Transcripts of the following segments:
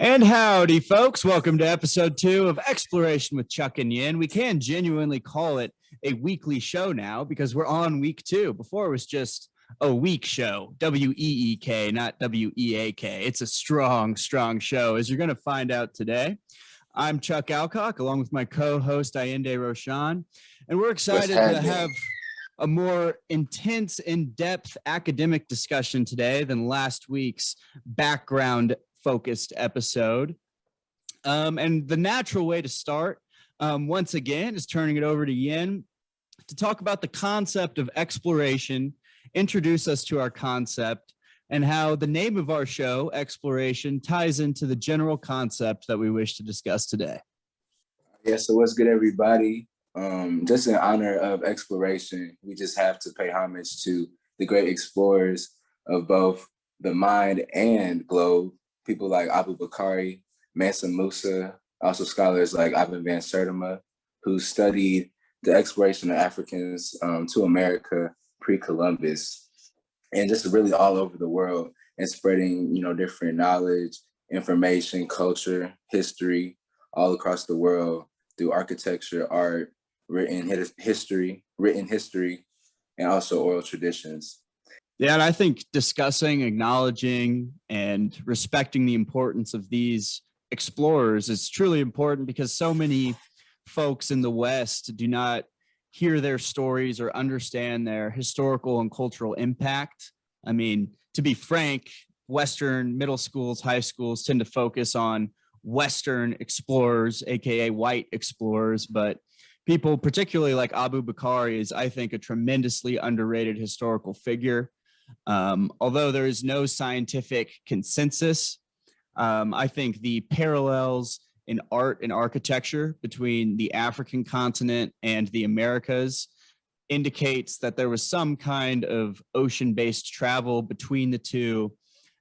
And howdy, folks. Welcome to episode 2 of Exploration with Chuck and Yin. We can genuinely call it a weekly show now because we're on week 2. Before it was just a week show, W-E-E-K, not W-E-A-K. It's a strong show, as you're going to find out today. I'm Chuck Alcock, along with my co-host, Allende Roshan, and we're excited to have a more intense, in-depth academic discussion today than last week's background focused episode. And the natural way to start, once again, is turning it over to Yin to talk about the concept of exploration, introduce us to our concept, and how the name of our show, Exploration, ties into the general concept that we wish to discuss today. Yeah, so what's good, everybody? Just in honor of exploration, we just have to pay homage to the great explorers of both the mind and globe, people like Abu Bakari, Mansa Musa, also scholars like Ivan van Sertima, who studied the exploration of Africans to America pre-Columbus, and just really all over the world and spreading, different knowledge, information, culture, history all across the world through architecture, art, written history, and also oral traditions. Yeah, and I think discussing, acknowledging, and respecting the importance of these explorers is truly important because so many folks in the West do not hear their stories or understand their historical and cultural impact. I mean, to be frank, Western middle schools, high schools tend to focus on Western explorers, aka white explorers, but people, particularly like Abu Bakari, is, I think, a tremendously underrated historical figure. Although there is no scientific consensus, I think the parallels in art and architecture between the African continent and the Americas indicates that there was some kind of ocean-based travel between the two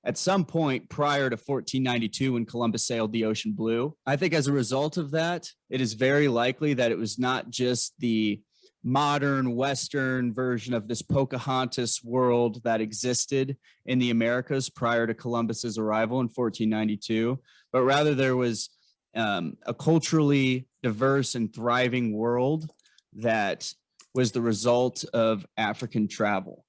at some point prior to 1492 when Columbus sailed the ocean blue. I think as a result of that, it is very likely that it was not just the modern Western version of this Pocahontas world that existed in the Americas prior to Columbus's arrival in 1492, but rather there was a culturally diverse and thriving world that was the result of African travel.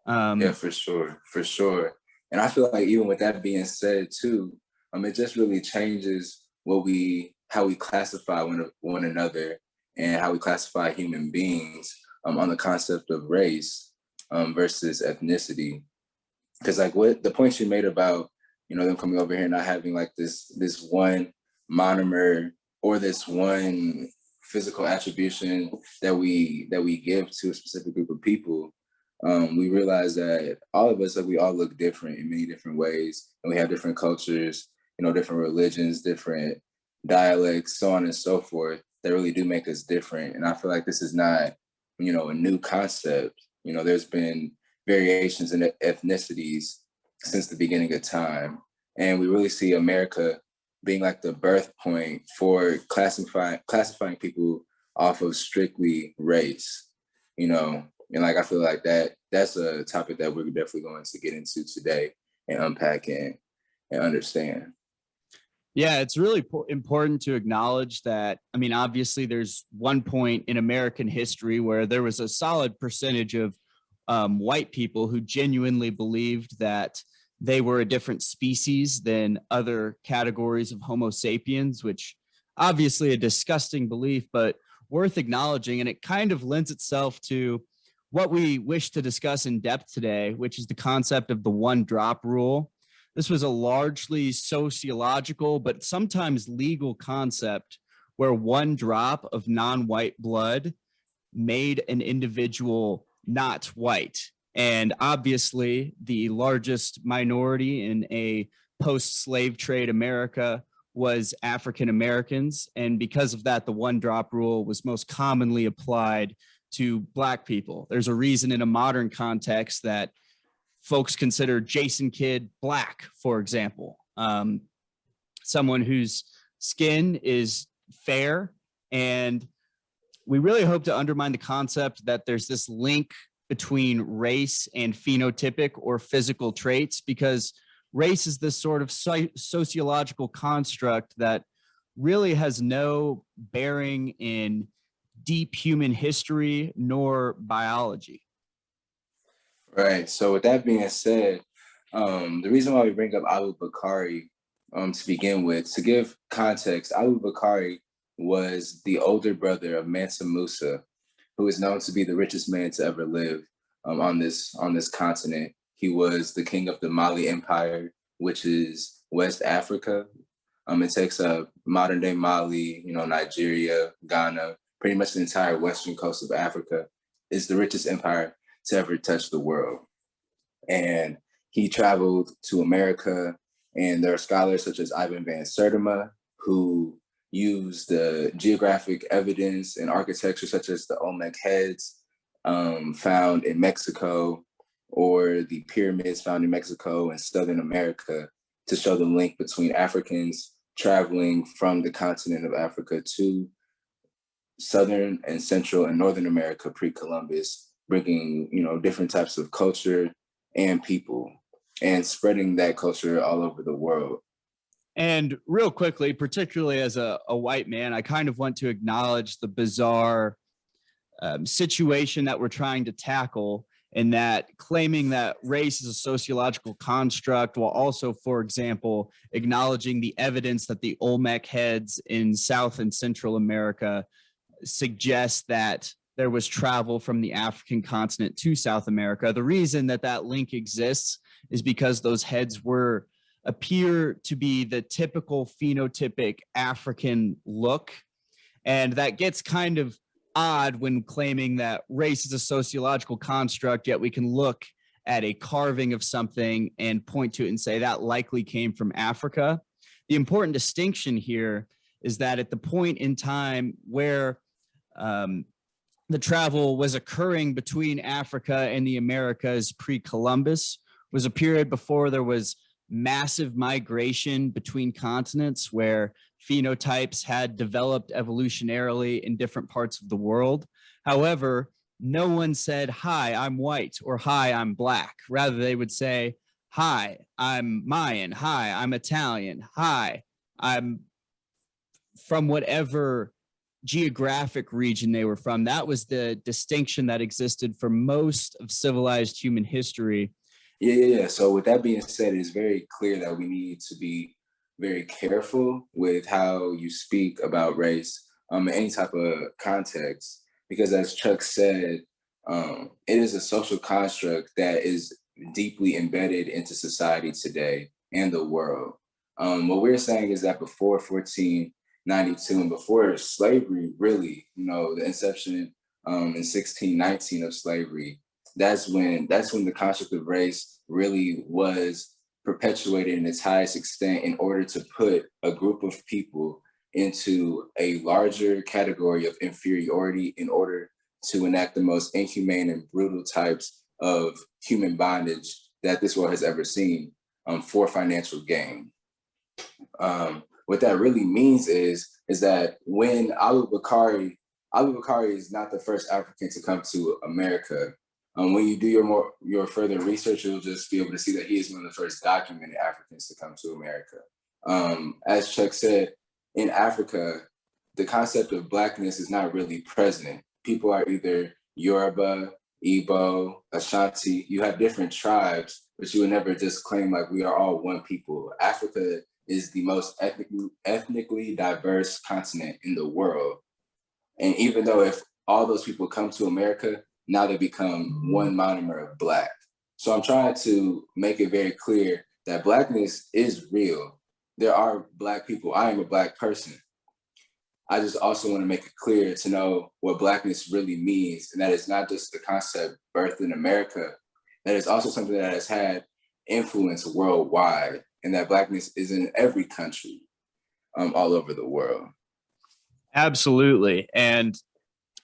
Yeah, for sure. And I feel like even with that being said too, it just really changes how we classify one another and how we classify human beings on the concept of race versus ethnicity. Because like what the point you made about, them coming over here and not having like this one monomer or this one physical attribution that we give to a specific group of people, we realize that all of us, like, we all look different in many different ways, and we have different cultures, different religions, different dialects, so on and so forth, that really do make us different. And I feel like this is not, a new concept. There's been variations in ethnicities since the beginning of time. And we really see America being like the birth point for classifying people off of strictly race, and like I feel like that's a topic that we're definitely going to get into today and unpack and understand. Yeah, it's really important to acknowledge that. I mean, obviously, there's one point in American history where there was a solid percentage of white people who genuinely believed that they were a different species than other categories of Homo sapiens, which obviously a disgusting belief, but worth acknowledging. And it kind of lends itself to what we wish to discuss in depth today, which is the concept of the one drop rule. This was a largely sociological, but sometimes legal concept where one drop of non-white blood made an individual not white. And obviously, the largest minority in a post-slave trade America was African Americans. And because of that, the one drop rule was most commonly applied to Black people. There's a reason in a modern context that folks consider Jason Kidd Black, for example, someone whose skin is fair. And we really hope to undermine the concept that there's this link between race and phenotypic or physical traits, because race is this sort of sociological construct that really has no bearing in deep human history nor biology. Right. So with that being said, the reason why we bring up Abu Bakari to begin with, to give context, Abu Bakari was the older brother of Mansa Musa, who is known to be the richest man to ever live on this continent. He was the king of the Mali Empire, which is West Africa. It takes up modern day Mali, Nigeria, Ghana, pretty much the entire western coast of Africa. Is the richest empire to ever touch the world. And he traveled to America, and there are scholars such as Ivan van Sertima who use the geographic evidence and architecture such as the Olmec heads found in Mexico, or the pyramids found in Mexico and Southern America, to show the link between Africans traveling from the continent of Africa to Southern and Central and Northern America pre-Columbus, bringing, different types of culture and people and spreading that culture all over the world. And real quickly, particularly as a white man, I kind of want to acknowledge the bizarre situation that we're trying to tackle, in that claiming that race is a sociological construct, while also, for example, acknowledging the evidence that the Olmec heads in South and Central America suggest that there was travel from the African continent to South America. The reason that that link exists is because those heads appear to be the typical phenotypic African look. And that gets kind of odd when claiming that race is a sociological construct, yet we can look at a carving of something and point to it and say that likely came from Africa. The important distinction here is that at the point in time where the travel was occurring between Africa and the Americas pre-Columbus was a period before there was massive migration between continents, where phenotypes had developed evolutionarily in different parts of the world. However, no one said, "Hi, I'm white," or "Hi, I'm black." Rather, they would say, "Hi, I'm Mayan. Hi, I'm Italian. Hi, I'm from whatever geographic region they were from." That was the distinction that existed for most of civilized human history. Yeah. So with that being said, it's very clear that we need to be very careful with how you speak about race in any type of context, because as Chuck said, it is a social construct that is deeply embedded into society today and the world. What we're saying is that before 1492 and before slavery, really, the inception in 1619 of slavery, that's when the construct of race really was perpetuated in its highest extent in order to put a group of people into a larger category of inferiority in order to enact the most inhumane and brutal types of human bondage that this world has ever seen for financial gain. What that really means is that when Abu Bakari is not the first African to come to America. When you do your further research, you'll just be able to see that he is one of the first documented Africans to come to America. As Chuck said, in Africa, the concept of Blackness is not really present. People are either Yoruba, Igbo, Ashanti. You have different tribes, but you would never just claim like we are all one people. Africa is the most ethnically diverse continent in the world. And even though if all those people come to America, now they become one monomer of Black. So I'm trying to make it very clear that Blackness is real. There are Black people. I am a Black person. I just also want to make it clear to know what Blackness really means, and that it's not just the concept birthed in America, that it's also something that has had influence worldwide, and that Blackness is in every country all over the world. Absolutely. And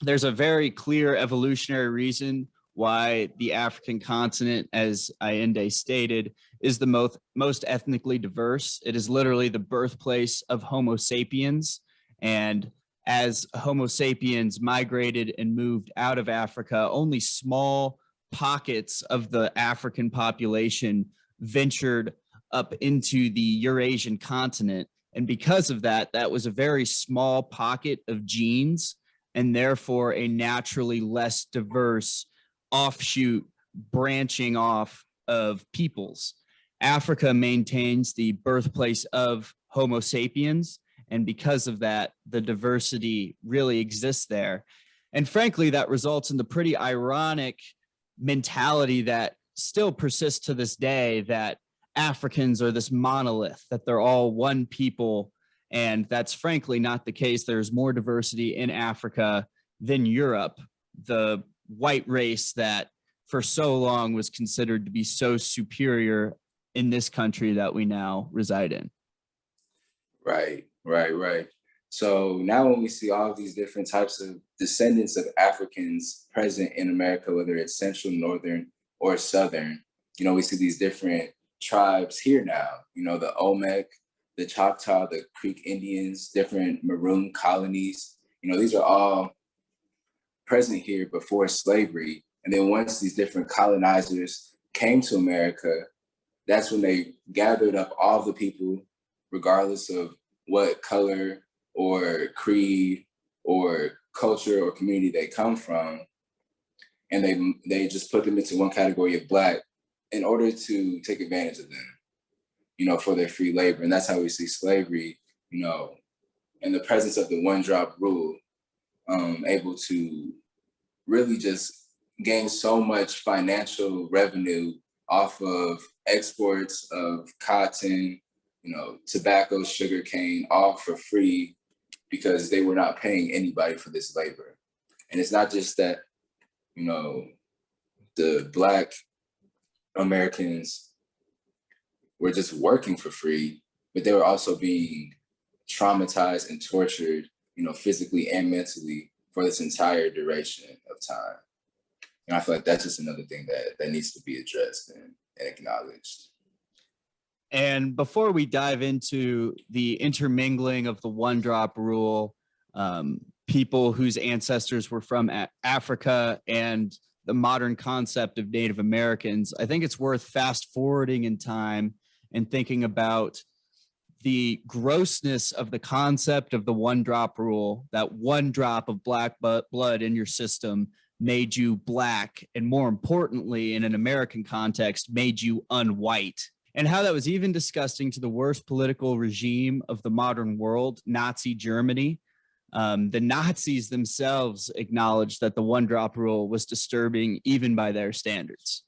there's a very clear evolutionary reason why the African continent, as Allende stated, is the most ethnically diverse. It is literally the birthplace of Homo sapiens. And as Homo sapiens migrated and moved out of Africa, only small pockets of the African population ventured up into the Eurasian continent. And because of that, that was a very small pocket of genes and therefore a naturally less diverse offshoot branching off of peoples. Africa maintains the birthplace of Homo sapiens. And because of that, the diversity really exists there. And frankly, that results in the pretty ironic mentality that still persists to this day, that Africans are this monolith, that they're all one people. And that's frankly not the case. There's more diversity in Africa than Europe, the white race that for so long was considered to be so superior in this country that we now reside in. Right. So now when we see all of these different types of descendants of Africans present in America, whether it's central, northern, or southern, we see these different tribes here now, the Olmec, the Choctaw, the Creek Indians, different maroon colonies, these are all present here before slavery. And then once these different colonizers came to America, that's when they gathered up all the people, regardless of what color or creed or culture or community they come from. And they just put them into one category of Black in order to take advantage of them, for their free labor. And that's how we see slavery, in the presence of the one-drop rule, able to really just gain so much financial revenue off of exports of cotton, tobacco, sugarcane, all for free, because they were not paying anybody for this labor. And it's not just that, the Black Americans were just working for free, but they were also being traumatized and tortured, physically and mentally for this entire duration of time. And I feel like that's just another thing that needs to be addressed and acknowledged. And before we dive into the intermingling of the one-drop rule, people whose ancestors were from Africa and the modern concept of Native Americans, I think it's worth fast forwarding in time and thinking about the grossness of the concept of the one-drop rule, that one drop of Black blood in your system made you Black, and more importantly, in an American context, made you unwhite. And how that was even disgusting to the worst political regime of the modern world, Nazi Germany. The Nazis themselves acknowledged that the one-drop rule was disturbing even by their standards.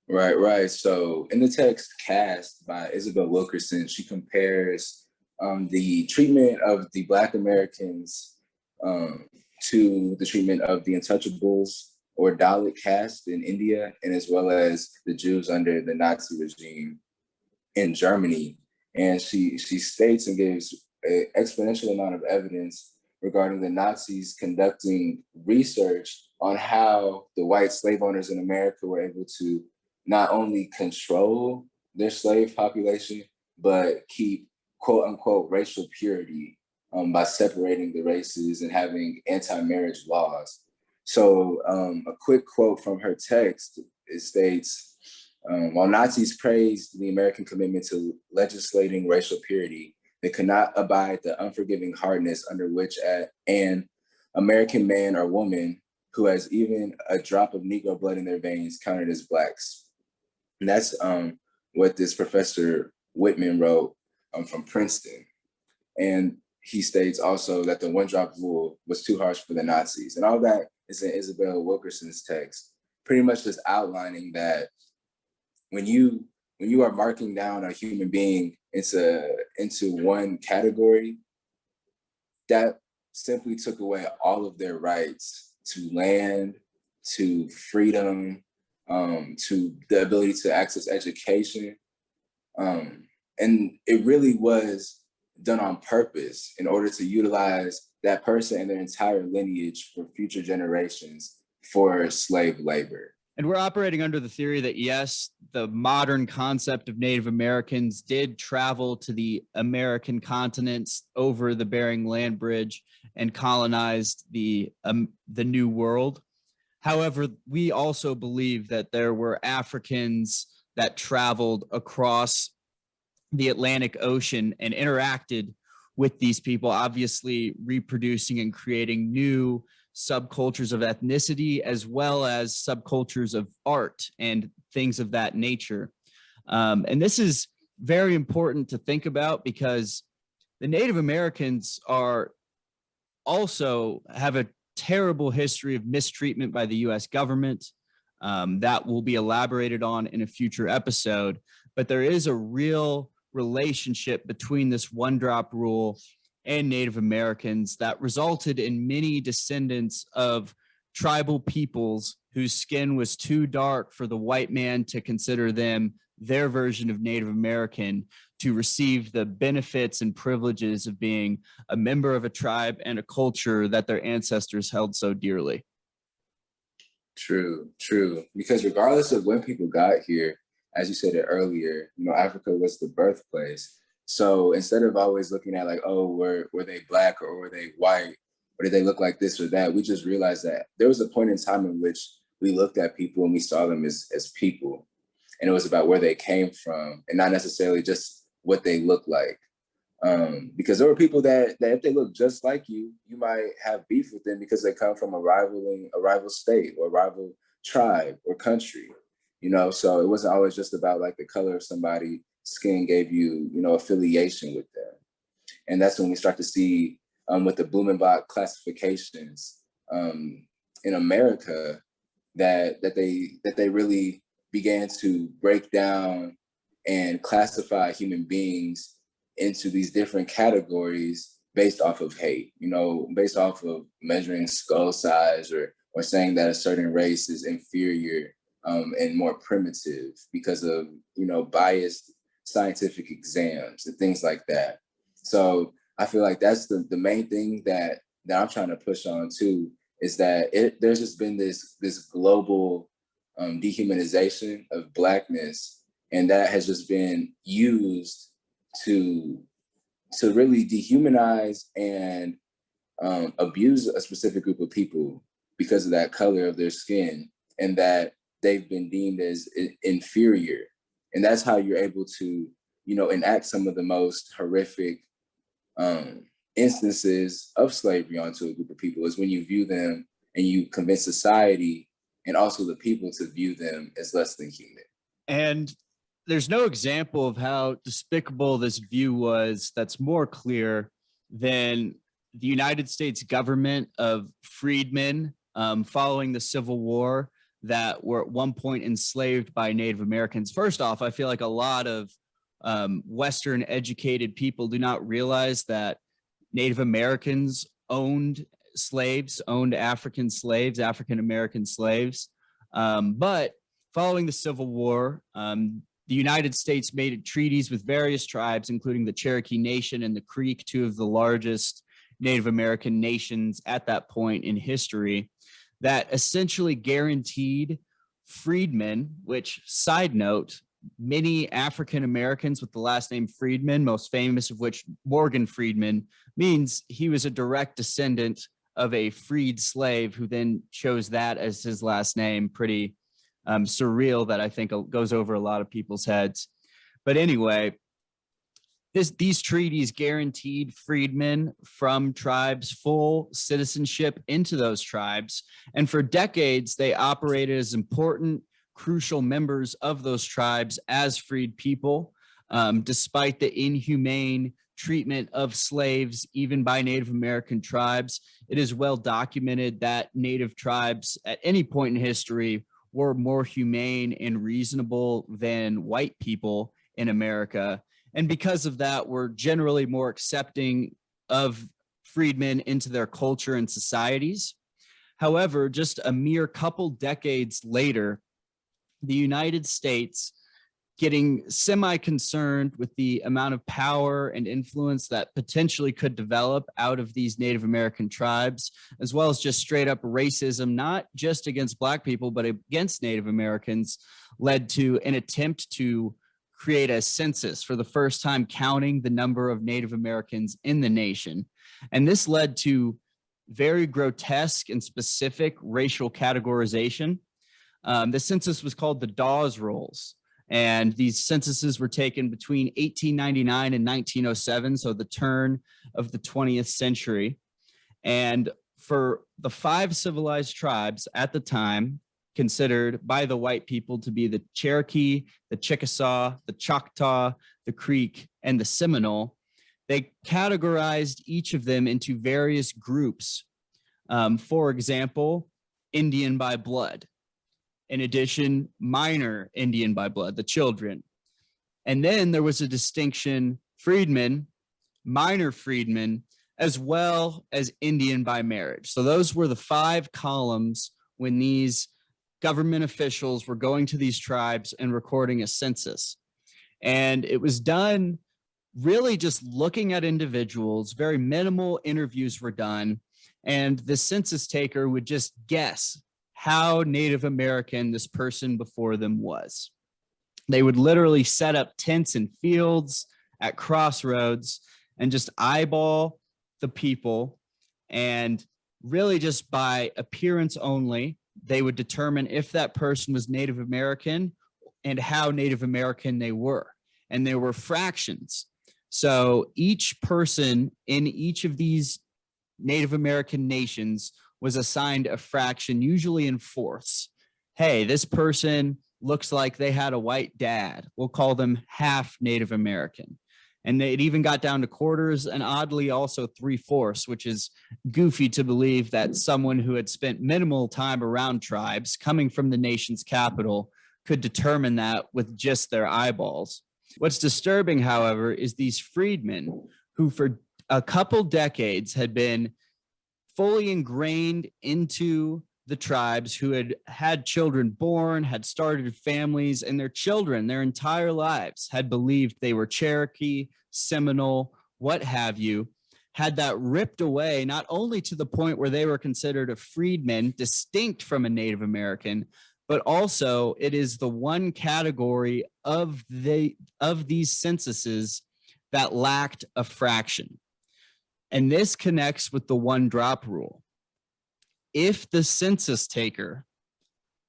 Right. So in the text Caste by Isabel Wilkerson, she compares the treatment of the Black Americans to the treatment of the Untouchables or Dalit caste in India, and as well as the Jews under the Nazi regime in Germany. And she states and gives an exponential amount of evidence regarding the Nazis conducting research on how the white slave owners in America were able to not only control their slave population, but keep quote unquote racial purity by separating the races and having anti-marriage laws. So a quick quote from her text, it states, while Nazis praised the American commitment to legislating racial purity, they could not abide the unforgiving hardness under which an American man or woman who has even a drop of Negro blood in their veins counted as Blacks. And that's what this Professor Whitman wrote from Princeton. And he states also that the one-drop rule was too harsh for the Nazis. And all that is in Isabel Wilkerson's text, pretty much just outlining that when you are marking down a human being into one category, that simply took away all of their rights to land, to freedom, to the ability to access education. And it really was done on purpose in order to utilize that person and their entire lineage for future generations for slave labor. And we're operating under the theory that, yes, the modern concept of Native Americans did travel to the American continents over the Bering Land Bridge and colonized the New World. However, we also believe that there were Africans that traveled across the Atlantic Ocean and interacted with these people, obviously reproducing and creating new subcultures of ethnicity, as well as subcultures of art and things of that nature. And this is very important to think about because the Native Americans are also have a terrible history of mistreatment by the US government. That will be elaborated on in a future episode, but there is a real relationship between this one drop rule and Native Americans that resulted in many descendants of tribal peoples whose skin was too dark for the white man to consider them their version of Native American to receive the benefits and privileges of being a member of a tribe and a culture that their ancestors held so dearly. True. Because regardless of when people got here, as you said it earlier, Africa was the birthplace. So instead of always looking at like, oh, were they Black or were they white? Or did they look like this or that? We just realized that there was a point in time in which we looked at people and we saw them as people. And it was about where they came from and not necessarily just what they looked like. Because there were people that if they look just like you, you might have beef with them because they come from a rival state or rival tribe or country, so it wasn't always just about like the color of somebody's skin gave you, affiliation with them. And that's when we start to see with the Blumenbach classifications in America that they really began to break down and classify human beings into these different categories based off of hate, based off of measuring skull size or saying that a certain race is inferior and more primitive because of, biased scientific exams and things like that. So I feel like that's the main thing that I'm trying to push on too, is that there's just been this global dehumanization of Blackness, and that has just been used to really dehumanize and abuse a specific group of people because of that color of their skin, and that they've been deemed as inferior. And that's how you're able to, enact some of the most horrific instances of slavery onto a group of people, is when you view them and you convince society and also the people to view them as less than human. And there's no example of how despicable this view was that's more clear than the United States government of freedmen following the Civil War that were at one point enslaved by Native Americans. First off, I feel like a lot of Western educated people do not realize that Native Americans owned slaves, owned African slaves, African American slaves. But following the Civil War, the United States made treaties with various tribes, including the Cherokee Nation and the Creek, two of the largest Native American nations at that point in history, that essentially guaranteed freedmen, which, side note, many African Americans with the last name Freedman, most famous of which Morgan Freedman, means he was a direct descendant of a freed slave who then chose that as his last name. Pretty surreal that I think goes over a lot of people's heads. But anyway, these treaties guaranteed freedmen from tribes full citizenship into those tribes. And for decades, they operated as important, crucial members of those tribes as freed people, despite the inhumane treatment of slaves, even by Native American tribes. It is well documented that Native tribes at any point in history were more humane and reasonable than white people in America. And because of that, we're generally more accepting of freedmen into their culture and societies. However, just a mere couple decades later, the United States, getting semi-concerned with the amount of power and influence that potentially could develop out of these Native American tribes, as well as just straight up racism, not just against Black people, but against Native Americans, led to an attempt to create a census for the first time, counting the number of Native Americans in the nation. And this led to very grotesque and specific racial categorization. The census was called the Dawes Rolls. And these censuses were taken between 1899 and 1907, so the turn of the 20th century. And for the 5 civilized tribes at the time, considered by the white people to be the Cherokee, the Chickasaw, the Choctaw, the Creek, and the Seminole, they categorized each of them into various groups. For example, Indian by blood. In addition, minor Indian by blood, the children. And then there was a distinction, freedmen, minor freedmen, as well as Indian by marriage. So those were the 5 columns when these government officials were going to these tribes and recording a census. And it was done really just looking at individuals. Very minimal interviews were done. And the census taker would just guess how Native American this person before them was. They would literally set up tents in fields at crossroads and just eyeball the people, and really just by appearance only, they would determine if that person was Native American and how Native American they were. And there were fractions. So each person in each of these Native American nations was assigned a fraction, usually in fourths. Hey, this person looks like they had a white dad. We'll call them half Native American. And it even got down to quarters and oddly also 3/4, which is goofy to believe that someone who had spent minimal time around tribes coming from the nation's capital could determine that with just their eyeballs. What's disturbing, however, is these freedmen who for a couple decades had been fully ingrained into the tribes, who had had children born, had started families, and their children, their entire lives, had believed they were Cherokee, Seminole, what have you, had that ripped away, not only to the point where they were considered a freedman, distinct from a Native American, but also it is the one category of these censuses that lacked a fraction. And this connects with the 1-drop rule. If the census taker,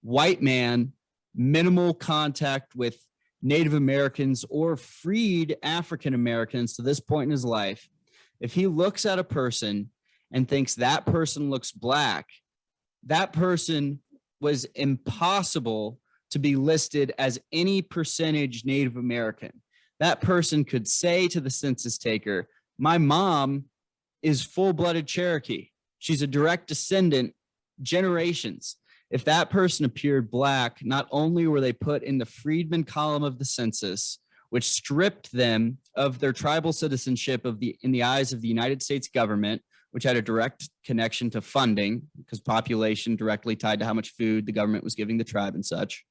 white man, minimal contact with Native Americans or freed African Americans to this point in his life, if he looks at a person and thinks that person looks black, that person was impossible to be listed as any percentage Native American. That person could say to the census taker, my mom is full-blooded Cherokee. She's a direct descendant, generations. If that person appeared black, not only were they put in the freedman column of the census, which stripped them of their tribal citizenship in the eyes of the United States government, which had a direct connection to funding, because population directly tied to how much food the government was giving the tribe and such.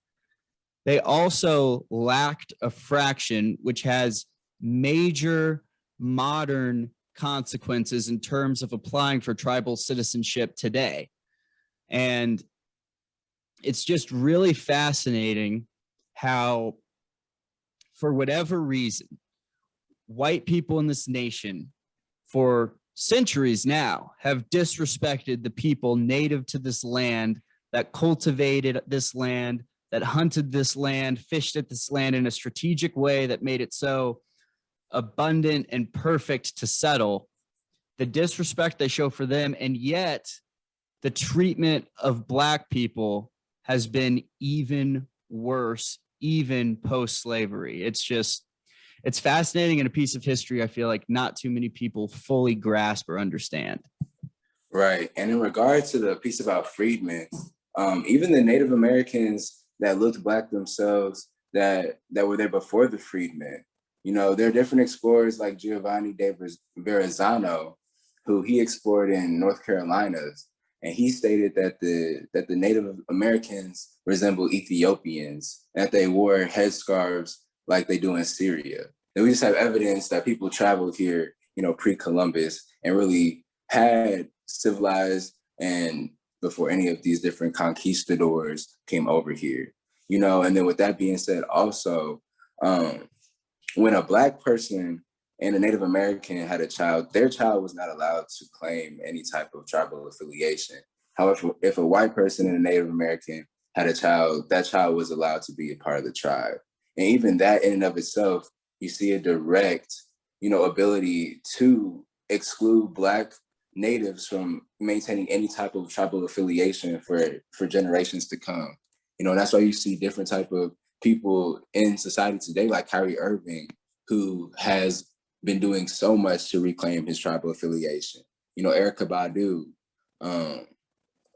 They also lacked a fraction, which has major modern consequences in terms of applying for tribal citizenship today. And it's just really fascinating how, for whatever reason, white people in this nation for centuries now have disrespected the people native to this land, that cultivated this land, that hunted this land, fished at this land in a strategic way that made it so abundant and perfect to settle. The disrespect they show for them, and yet the treatment of Black people has been even worse, even post-slavery. It's fascinating, and a piece of history I feel like not too many people fully grasp or understand. Right. And in regard to the piece about freedmen, even the Native Americans that looked Black themselves, that were there before the freedmen, you know, there are different explorers like Giovanni de Verrazano, who he explored in North Carolina, and he stated that the Native Americans resemble Ethiopians, and that they wore headscarves like they do in Syria. And we just have evidence that people traveled here, you know, pre-Columbus, and really had civilized, and before any of these different conquistadors came over here, you know. And then with that being said, also, when a Black person and a Native American had a child, their child was not allowed to claim any type of tribal affiliation. However, if a white person and a Native American had a child, that child was allowed to be a part of the tribe. And even that in and of itself, you see a direct, ability to exclude Black natives from maintaining any type of tribal affiliation for generations to come. And that's why you see different type of people in society today, like Kyrie Irving, who has been doing so much to reclaim his tribal affiliation. Erica Badu,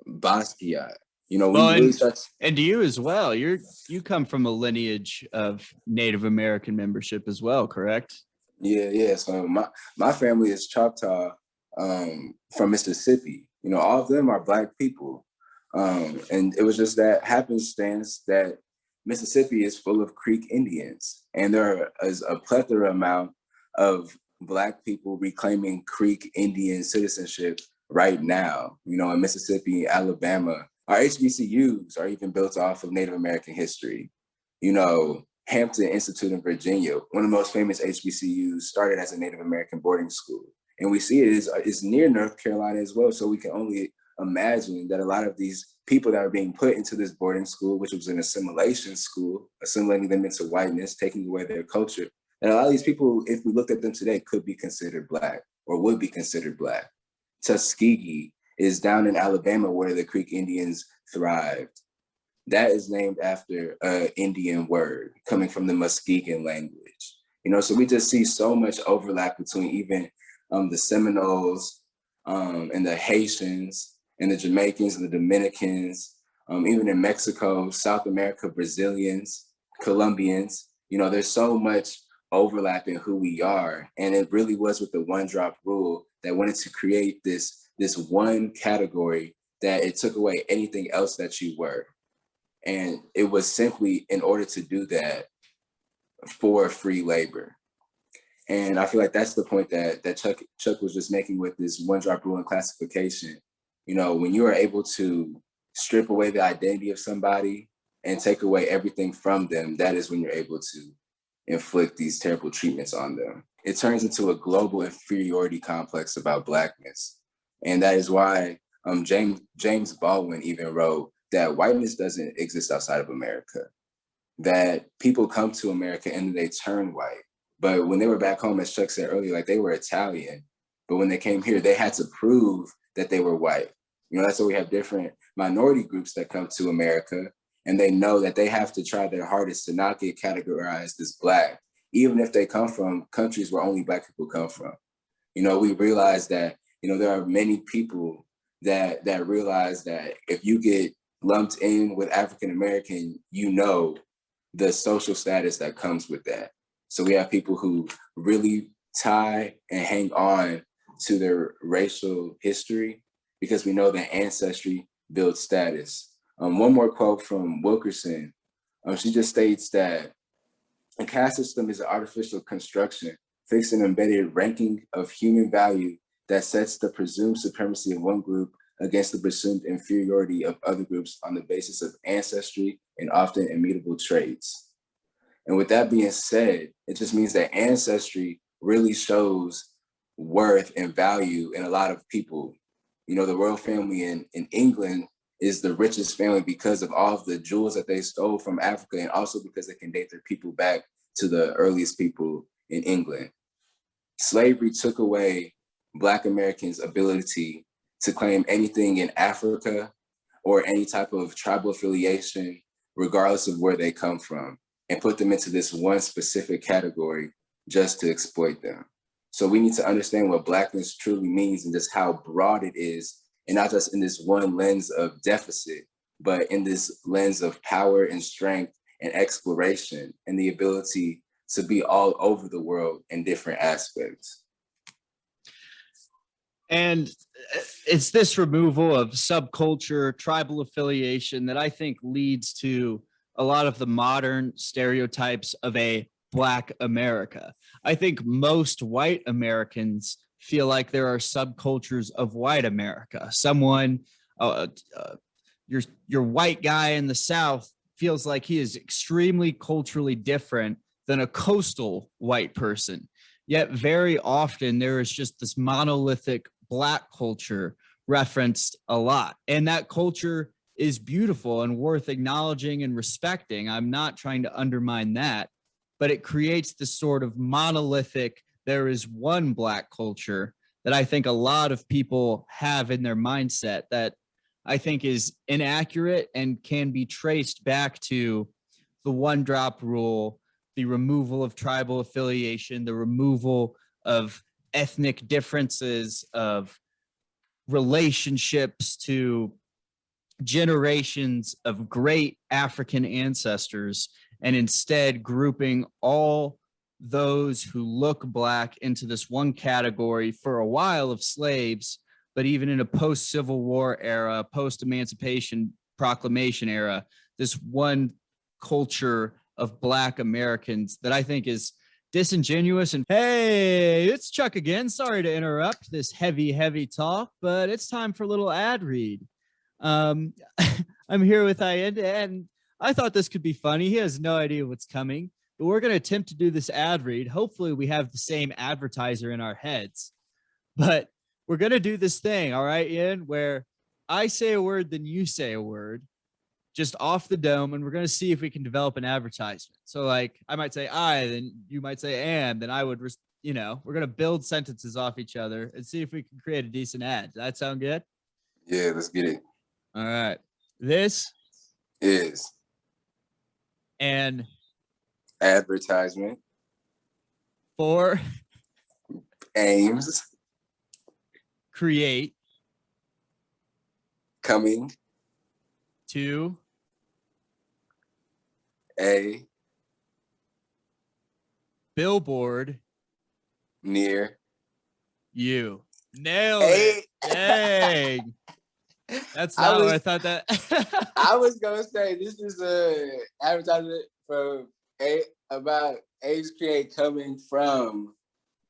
Basquiat. When Well, you really start. And you as well. You come from a lineage of Native American membership as well, correct? Yeah. So my family is Choctaw from Mississippi. All of them are Black people. And it was just that happenstance that Mississippi is full of Creek Indians. And there is a plethora amount of Black people reclaiming Creek Indian citizenship right now. In Mississippi, Alabama. Our HBCUs are even built off of Native American history. Hampton Institute in Virginia, one of the most famous HBCUs, started as a Native American boarding school. And we see it is near North Carolina as well. So we can only imagine that a lot of these people that are being put into this boarding school, which was an assimilation school, assimilating them into whiteness, taking away their culture, and a lot of these people, if we looked at them today, could be considered Black or would be considered Black. Tuskegee is down in Alabama where the Creek Indians thrived. That is named after an Indian word coming from the Muskegon language. So we just see so much overlap between even the Seminoles and the Haitians and the Jamaicans and the Dominicans, even in Mexico, South America, Brazilians, Colombians. There's so much overlap in who we are. And it really was with the one drop rule that wanted to create this one category that it took away anything else that you were. And it was simply in order to do that for free labor. And I feel like that's the point that Chuck was just making with this one drop rule and classification. When you are able to strip away the identity of somebody and take away everything from them, that is when you're able to inflict these terrible treatments on them. It turns into a global inferiority complex about Blackness. And that is why James Baldwin even wrote that whiteness doesn't exist outside of America, that people come to America and they turn white. But when they were back home, as Chuck said earlier, like they were Italian, but when they came here, they had to prove that they were white. That's why we have different minority groups that come to America, and they know that they have to try their hardest to not get categorized as Black, even if they come from countries where only Black people come from. We realize that, there are many people that realize that if you get lumped in with African American, the social status that comes with that. So we have people who really tie and hang on to their racial history because we know that ancestry builds status. One more quote from Wilkerson. She just states that a caste system is an artificial construction, fixed and embedded ranking of human value that sets the presumed supremacy of one group against the presumed inferiority of other groups on the basis of ancestry and often immutable traits. And with that being said, it just means that ancestry really shows worth and value in a lot of people. The royal family in England is the richest family because of all of the jewels that they stole from Africa, and also because they can date their people back to the earliest people in England. Slavery took away Black Americans' ability to claim anything in Africa or any type of tribal affiliation, regardless of where they come from, and put them into this one specific category just to exploit them. So we need to understand what Blackness truly means and just how broad it is, and not just in this one lens of deficit, but in this lens of power and strength and exploration and the ability to be all over the world in different aspects. And it's this removal of subculture, tribal affiliation that I think leads to a lot of the modern stereotypes of a Black America. I think most white Americans feel like there are subcultures of white America. Someone, your white guy in the South feels like he is extremely culturally different than a coastal white person. Yet very often there is just this monolithic Black culture referenced a lot. And that culture is beautiful and worth acknowledging and respecting. I'm not trying to undermine that, but it creates this sort of monolithic, there is one Black culture that I think a lot of people have in their mindset that I think is inaccurate and can be traced back to the one drop rule, the removal of tribal affiliation, the removal of ethnic differences, of relationships to generations of great African ancestors, and instead grouping all those who look Black into this one category for a while of slaves, but even in a post-Civil War era, post-Emancipation Proclamation era, this one culture of Black Americans that I think is disingenuous. And hey, it's Chuck again. Sorry to interrupt this heavy talk, but it's time for a little ad read. I'm here with Ian, and I thought this could be funny. He has no idea what's coming, but we're going to attempt to do this ad read. Hopefully we have the same advertiser in our heads, but we're going to do this thing. All right, Ian, where I say a word, then you say a word just off the dome, and we're going to see if we can develop an advertisement. So like I might say I, then you might say and, then I would, we're going to build sentences off each other and see if we can create a decent ad. Does that sound good? Yeah, let's get it. All right. This is an advertisement for aims create coming to a billboard near you. Nailed it. Dang. That's not what I thought that. I was gonna say this is a advertisement about A's Create coming from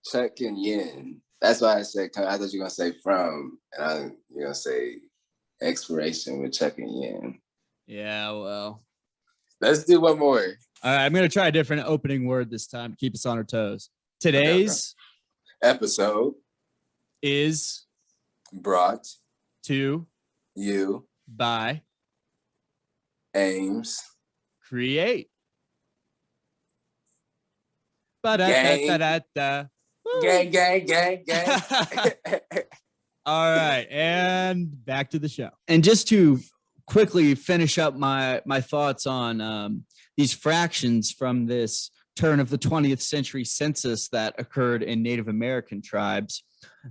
Chuck and Yin. That's why I said I thought you were gonna say from, and you're gonna say expiration with Chuck and Yin. Yeah, well. Let's do one more. All right, I'm gonna try a different opening word this time to keep us on our toes. Today's episode is brought to you by Aims Create. Gang, gang. All right, and back to the show. And just to quickly finish up my thoughts on these fractions from this turn of the 20th century census that occurred in Native American tribes.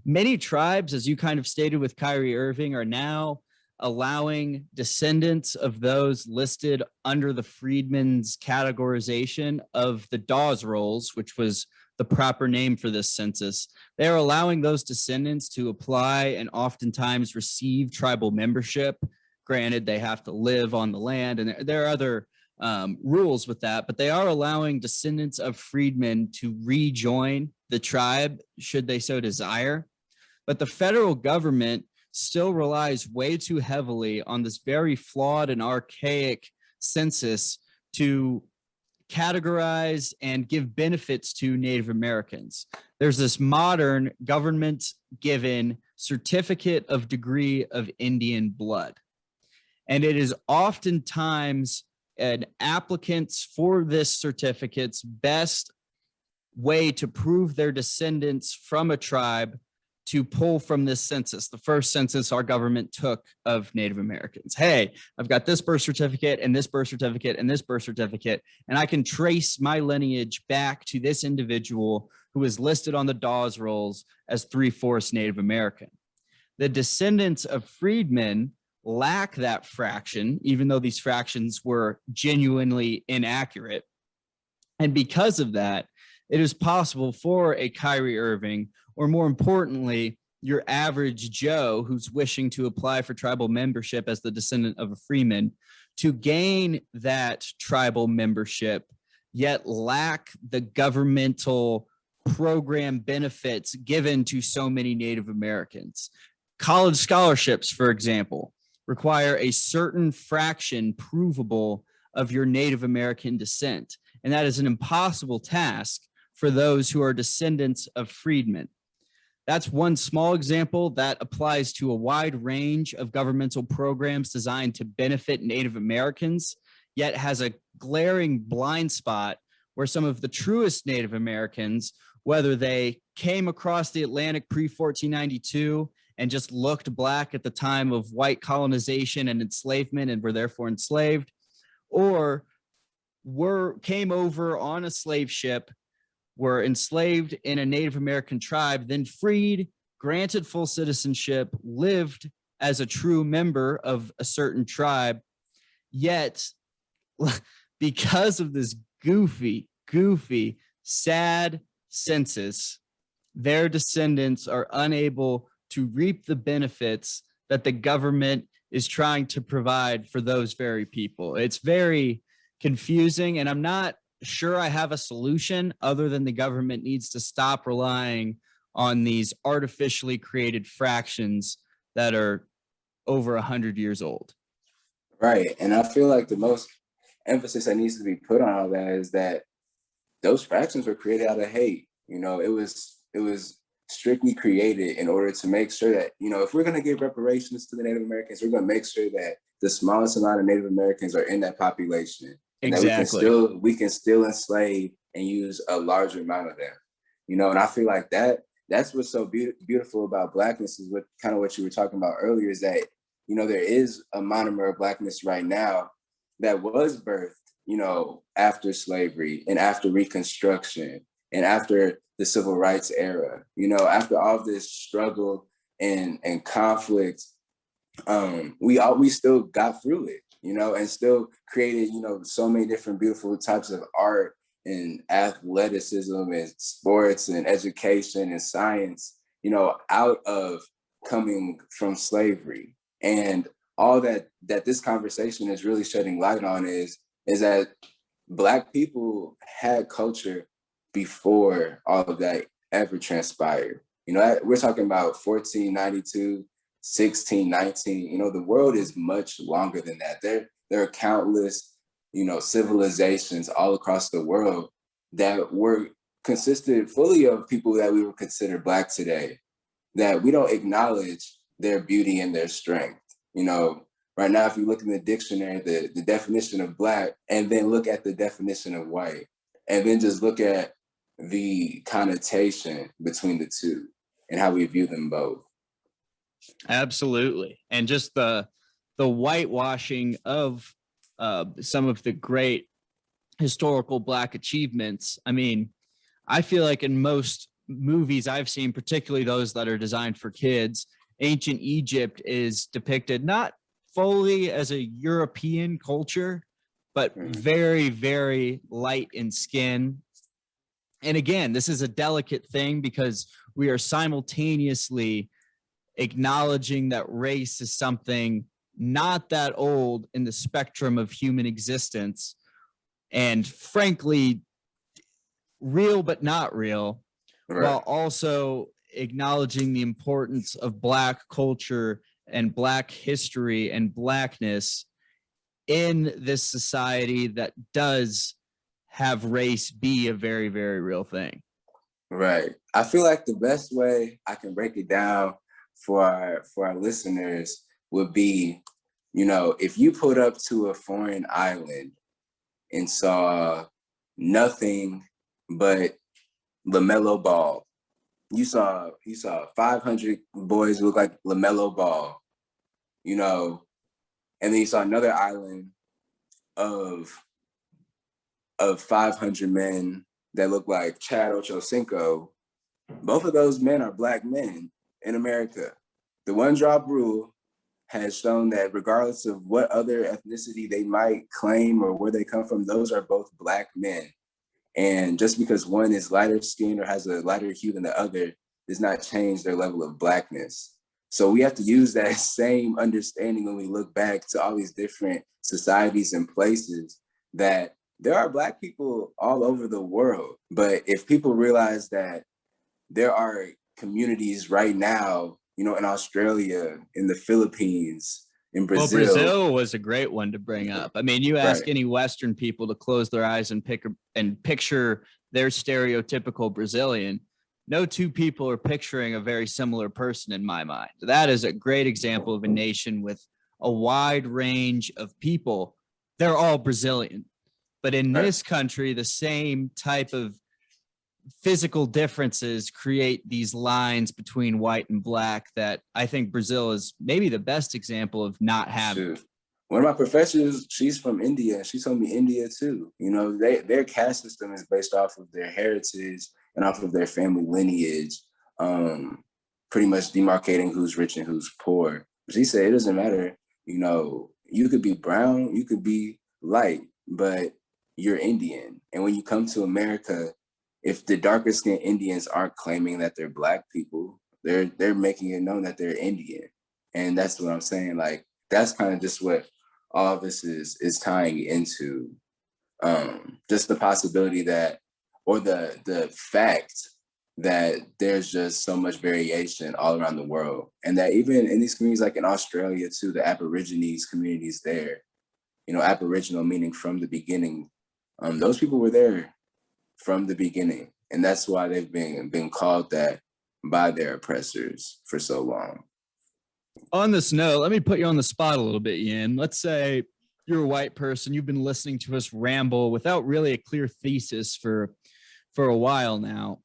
Many tribes, as you kind of stated with Kyrie Irving, are now allowing descendants of those listed under the Freedmen's categorization of the Dawes Rolls, which was the proper name for this census. They're allowing those descendants to apply and oftentimes receive tribal membership. Granted, they have to live on the land, and there are other rules with that, but they are allowing descendants of freedmen to rejoin the tribe should they so desire. But the federal government still relies way too heavily on this very flawed and archaic census to categorize and give benefits to Native Americans. There's this modern government-given certificate of degree of Indian blood. And it is oftentimes an applicant's for this certificate's best way to prove their descendants from a tribe to pull from this census, the first census our government took of Native Americans. Hey, I've got this birth certificate and this birth certificate and this birth certificate, and I can trace my lineage back to this individual who is listed on the Dawes Rolls as 3/4 Native American. The descendants of freedmen lack that fraction, even though these fractions were genuinely inaccurate. And because of that, it is possible for a Kyrie Irving, or more importantly, your average Joe who's wishing to apply for tribal membership as the descendant of a freeman, to gain that tribal membership, yet lack the governmental program benefits given to so many Native Americans. College scholarships, for example, require a certain fraction provable of your Native American descent. And that is an impossible task for those who are descendants of freedmen. That's one small example that applies to a wide range of governmental programs designed to benefit Native Americans, yet has a glaring blind spot where some of the truest Native Americans, whether they came across the Atlantic pre-1492 and just looked black at the time of white colonization and enslavement and were therefore enslaved, or came over on a slave ship, were enslaved in a Native American tribe, then freed, granted full citizenship, lived as a true member of a certain tribe. Yet, because of this goofy, sad census, their descendants are unable to reap the benefits that the government is trying to provide for those very people. It's very confusing, and I'm not sure I have a solution other than the government needs to stop relying on these artificially created fractions that are over 100 years old. Right. And I feel like the most emphasis that needs to be put on all that is that those fractions were created out of hate. You know, it was strictly created in order to make sure that, you know, if we're going to give reparations to the Native Americans, we're going to make sure that the smallest amount of Native Americans are in that population. And exactly. that we can still enslave and use a larger amount of them. You know, and I feel like that's what's so beautiful about Blackness, is what you were talking about earlier, is that, you know, there is a monomer of Blackness right now that was birthed, you know, after slavery and after Reconstruction and after the Civil Rights era. You know, after all of this struggle and conflict, we still got through it, you know, and still created, you know, so many different beautiful types of art and athleticism and sports and education and science, you know, out of coming from slavery. And all that this conversation is really shedding light on is that Black people had culture before all of that ever transpired. You know, we're talking about 1492, 1619. You know, the world is much longer than that. There are countless, you know, civilizations all across the world that were consisted fully of people that we would consider Black today, that we don't acknowledge their beauty and their strength. You know, right now, if you look in the dictionary, the definition of Black, and then look at the definition of white, and then just look at the connotation between the two and how we view them both. Absolutely. And just the whitewashing of some of the great historical Black achievements. I mean, I feel like in most movies I've seen, particularly those that are designed for kids, ancient Egypt is depicted not fully as a European culture, but very, very light in skin. And again, this is a delicate thing because we are simultaneously acknowledging that race is something not that old in the spectrum of human existence, and frankly, real but not real, right, while also acknowledging the importance of Black culture and Black history and Blackness in this society that does have race be a very, very real thing. Right. I feel like the best way I can break it down for our listeners would be, you know, if you put up to a foreign island and saw nothing but LaMelo Ball, you saw 500 boys who look like LaMelo Ball, you know, and then you saw another island of 500 men that look like Chad Ochocinco. Both of those men are Black men in America. The one drop rule has shown that regardless of what other ethnicity they might claim or where they come from, those are both Black men. And just because one is lighter skinned or has a lighter hue than the other does not change their level of Blackness. So we have to use that same understanding when we look back to all these different societies and places, that there are Black people all over the world. But if people realize that there are communities right now, you know, in Australia, in the Philippines, in Brazil. Well, Brazil was a great one to bring up. I mean, you ask any Western people to close their eyes and picture their stereotypical Brazilian, no two people are picturing a very similar person in my mind. That is a great example of a nation with a wide range of people. They're all Brazilian, but in this country, the same type of physical differences create these lines between white and black that I think Brazil is maybe the best example of not having. Shoot. One of my professors, she's from India. She told me India too. You know, their caste system is based off of their heritage and off of their family lineage, pretty much demarcating who's rich and who's poor. She said it doesn't matter. You know, you could be brown, you could be light, but you're Indian. And when you come to America, if the darker skinned Indians aren't claiming that they're black people, they're making it known that they're Indian. And that's what I'm saying. Like, that's kind of just what all this is tying into. Just the possibility that, or the fact that there's just so much variation all around the world. And that even in these communities, like in Australia too, the Aborigines communities there, you know, Aboriginal meaning from the beginning, those people were there from the beginning. And that's why they've been called that by their oppressors for so long. On this note, let me put you on the spot a little bit, Ian. Let's say you're a white person. You've been listening to us ramble without really a clear thesis for a while now.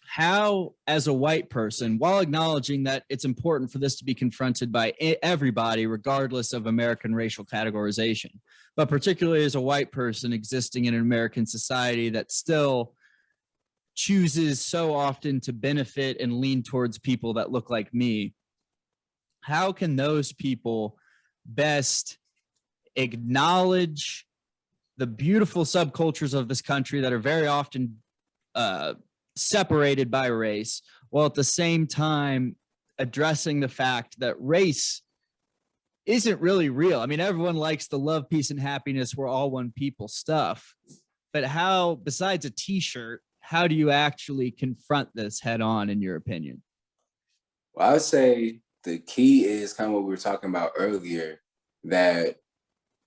How, as a white person, while acknowledging that it's important for this to be confronted by everybody, regardless of American racial categorization, but particularly as a white person existing in an American society that still chooses so often to benefit and lean towards people that look like me, how can those people best acknowledge the beautiful subcultures of this country that are very often separated by race, while at the same time addressing the fact that race isn't really real? I mean, everyone likes the love, peace, and happiness, we're all one people stuff. But how, besides a t-shirt, how do you actually confront this head on, in your opinion? Well, I would say the key is kind of what we were talking about earlier, that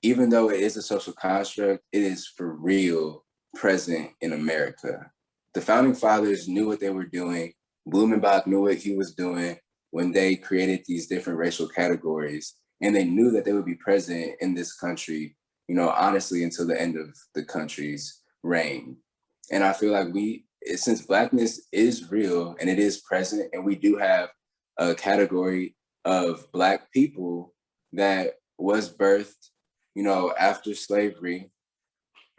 even though it is a social construct, it is for real present in America. The founding fathers knew what they were doing. Blumenbach knew what he was doing when they created these different racial categories. And they knew that they would be present in this country, you know, honestly, until the end of the country's reign. And I feel like since Blackness is real and it is present, and we do have a category of Black people that was birthed, you know, after slavery,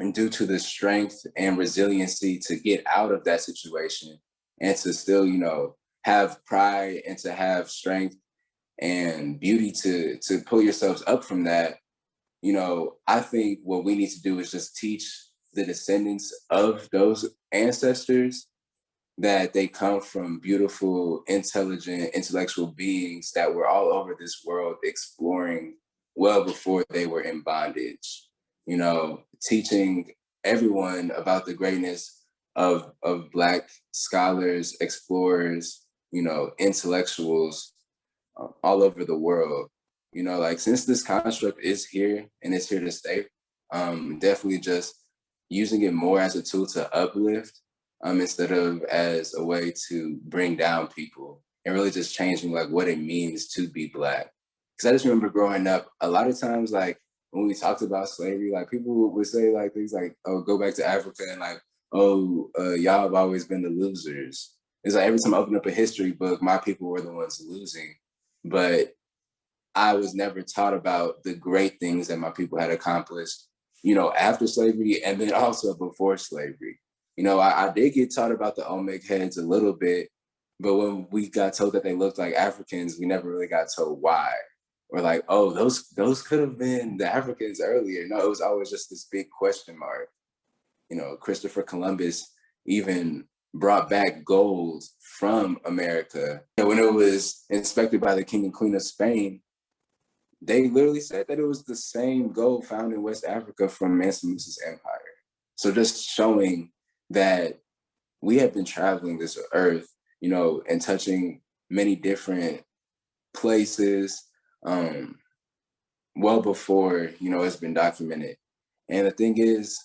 and due to the strength and resiliency to get out of that situation and to still, you know, have pride and to have strength and beauty to pull yourselves up from that, you know, I think what we need to do is just teach the descendants of those ancestors that they come from beautiful, intelligent, intellectual beings that were all over this world exploring well before they were in bondage. You know, teaching everyone about the greatness of Black scholars, explorers, you know, intellectuals all over the world. You know, like, since this construct is here and it's here to stay, definitely just using it more as a tool to uplift, instead of as a way to bring down people, and really just changing like what it means to be Black. Because I just remember growing up, a lot of times, like, when we talked about slavery, like, people would say like things like, oh, go back to Africa, and like, oh, y'all have always been the losers. It's like every time I open up a history book, my people were the ones losing. But I was never taught about the great things that my people had accomplished, you know, after slavery and then also before slavery. You know, I did get taught about the Olmec heads a little bit, but when we got told that they looked like Africans, we never really got told why. Or like, oh, those could have been the Africans earlier. No, it was always just this big question mark. You know, Christopher Columbus even brought back gold from America. And when it was inspected by the King and Queen of Spain, they literally said that it was the same gold found in West Africa from Mansa Musa's empire. So just showing that we have been traveling this earth, you know, and touching many different places, well before, you know, it's been documented. And the thing is,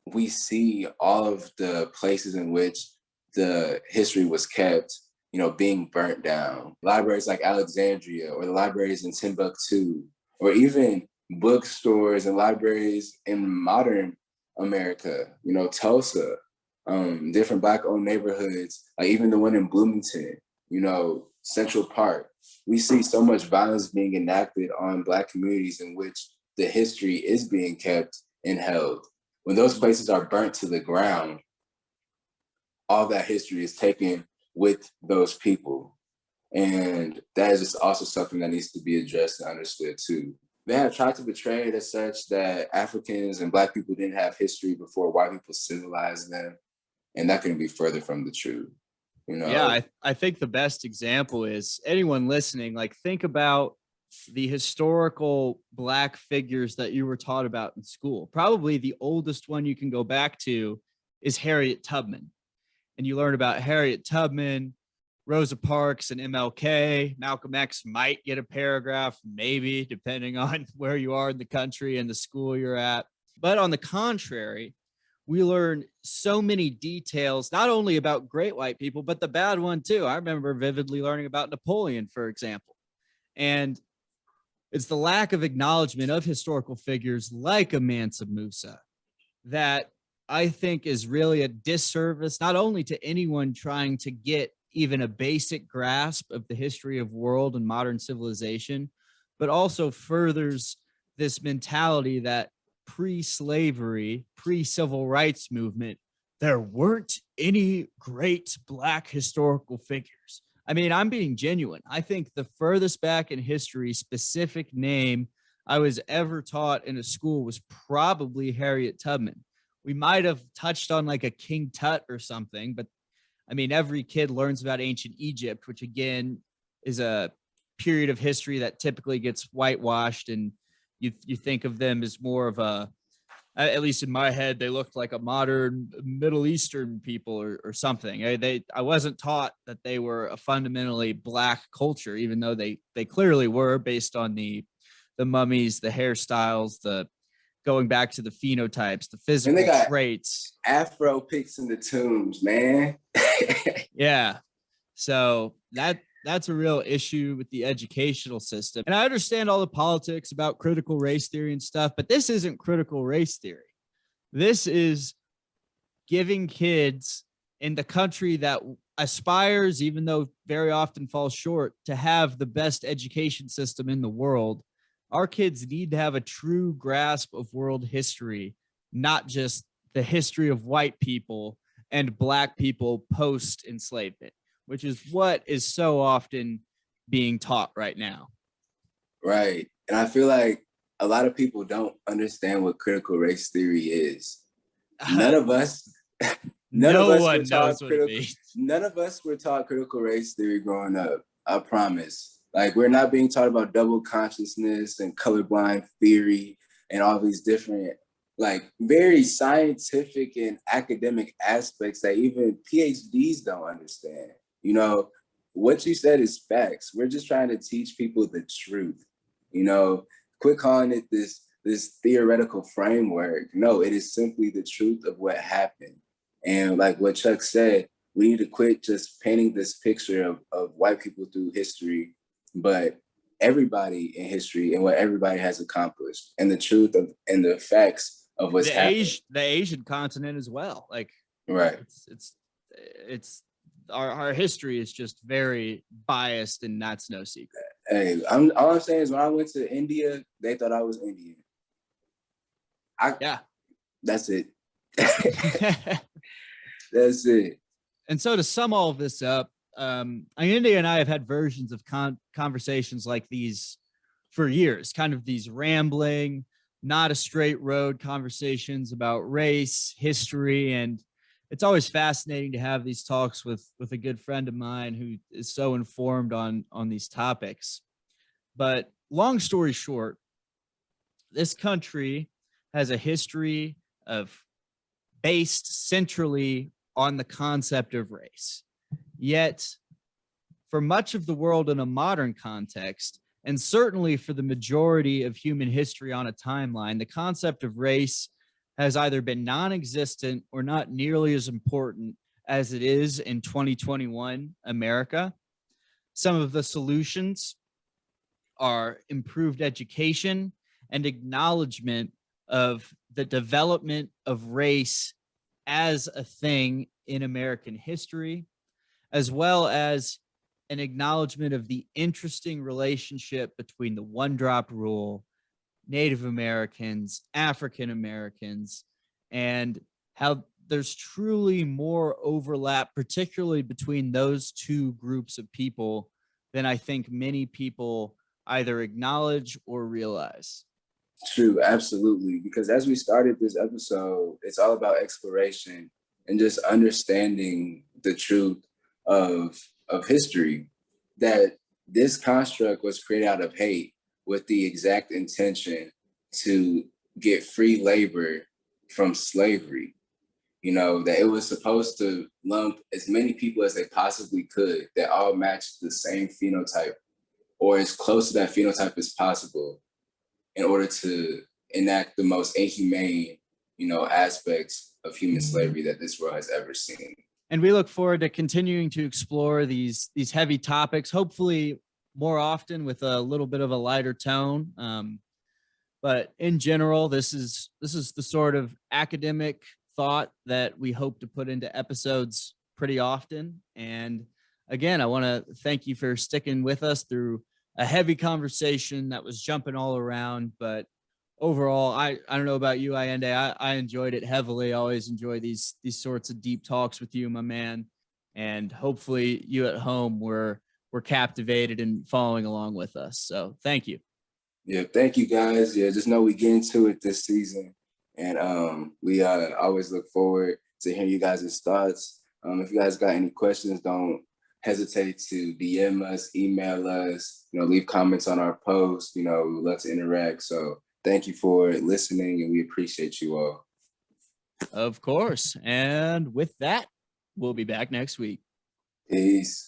we see all of the places in which the history was kept, you know, being burnt down. Libraries like Alexandria, or the libraries in Timbuktu, or even bookstores and libraries in modern America, you know, Tulsa, different Black-owned neighborhoods, like even the one in Bloomington, you know, Central Park. We see so much violence being enacted on Black communities in which the history is being kept and held. When those places are burnt to the ground, all that history is taken with those people. And that is just also something that needs to be addressed and understood too. They have tried to portray it as such that Africans and Black people didn't have history before white people civilized them. And that couldn't be further from the truth. You know? Yeah, I think the best example is anyone listening, like think about the historical Black figures that you were taught about in school. Probably the oldest one you can go back to is Harriet Tubman. And you learn about Harriet Tubman, Rosa Parks, and MLK. Malcolm X might get a paragraph, maybe, depending on where you are in the country and the school you're at. But on the contrary, we learn so many details, not only about great white people, but the bad one too. I remember vividly learning about Napoleon, for example. And it's the lack of acknowledgement of historical figures like a Mansa Musa that I think is really a disservice, not only to anyone trying to get even a basic grasp of the history of world and modern civilization, but also furthers this mentality that pre-slavery, pre-civil rights movement, there weren't any great Black historical figures. I mean, I'm being genuine. I think the furthest back in history specific name I was ever taught in a school was probably Harriet Tubman. We might have touched on like a King Tut or something, but I mean, every kid learns about ancient Egypt, which again is a period of history that typically gets whitewashed, and you think of them as more of a, at least in my head, they looked like a modern Middle Eastern people or something. I wasn't taught that they were a fundamentally Black culture, even though they clearly were, based on the mummies, the hairstyles, the going back to the phenotypes, the physical and they got traits. Afro pics in the tombs, man. Yeah. So that's a real issue with the educational system. And I understand all the politics about critical race theory and stuff, but this isn't critical race theory. This is giving kids in the country that aspires, even though very often falls short, to have the best education system in the world. Our kids need to have a true grasp of world history, not just the history of white people and Black people post enslavement, which is what is so often being taught right now. Right. And I feel like a lot of people don't understand what critical race theory is. None of us None of us were taught critical race theory growing up. I promise. Like, we're not being taught about double consciousness and colorblind theory and all these different, like, very scientific and academic aspects that even PhDs don't understand. You know, what you said is facts. We're just trying to teach people the truth. You know, quit calling it this theoretical framework. No, it is simply the truth of what happened. And like what Chuck said, we need to quit just painting this picture of white people through history, but everybody in history and what everybody has accomplished, and the truth of and the facts of what's happened. The Asian continent as well. Like, right. It's our history is just very biased, and that's no secret. Hey, all I'm saying is when I went to India, they thought I was Indian. Yeah. That's it. That's it. And so to sum all of this up, India and I have had versions of conversations like these for years, kind of these rambling, not a straight road conversations about race, history, and it's always fascinating to have these talks with a good friend of mine who is so informed on these topics. But long story short, this country has a history of based centrally on the concept of race. Yet, for much of the world in a modern context, and certainly for the majority of human history on a timeline, the concept of race has either been non-existent or not nearly as important as it is in 2021 America. Some of the solutions are improved education and acknowledgement of the development of race as a thing in American history, as well as an acknowledgement of the interesting relationship between the one drop rule, Native Americans, African Americans, and how there's truly more overlap, particularly between those two groups of people, than I think many people either acknowledge or realize. True, absolutely. Because as we started this episode, it's all about exploration and just understanding the truth of history, that this construct was created out of hate with the exact intention to get free labor from slavery. You know, that it was supposed to lump as many people as they possibly could that all matched the same phenotype or as close to that phenotype as possible in order to enact the most inhumane, you know, aspects of human slavery that this world has ever seen. And we look forward to continuing to explore these heavy topics, hopefully more often with a little bit of a lighter tone. But in general, this is the sort of academic thought that we hope to put into episodes pretty often. And again, I want to thank you for sticking with us through a heavy conversation that was jumping all around. But overall, I don't know about you, Allende. I enjoyed it heavily. I always enjoy these sorts of deep talks with you, my man. And hopefully you at home were captivated and following along with us. So thank you. Yeah, thank you guys. Yeah, just know we get into it this season. And we always look forward to hearing you guys' thoughts. If you guys got any questions, don't hesitate to DM us, email us, you know, leave comments on our posts. You know, we would love to interact. So thank you for listening, and we appreciate you all. Of course. And with that, we'll be back next week. Peace.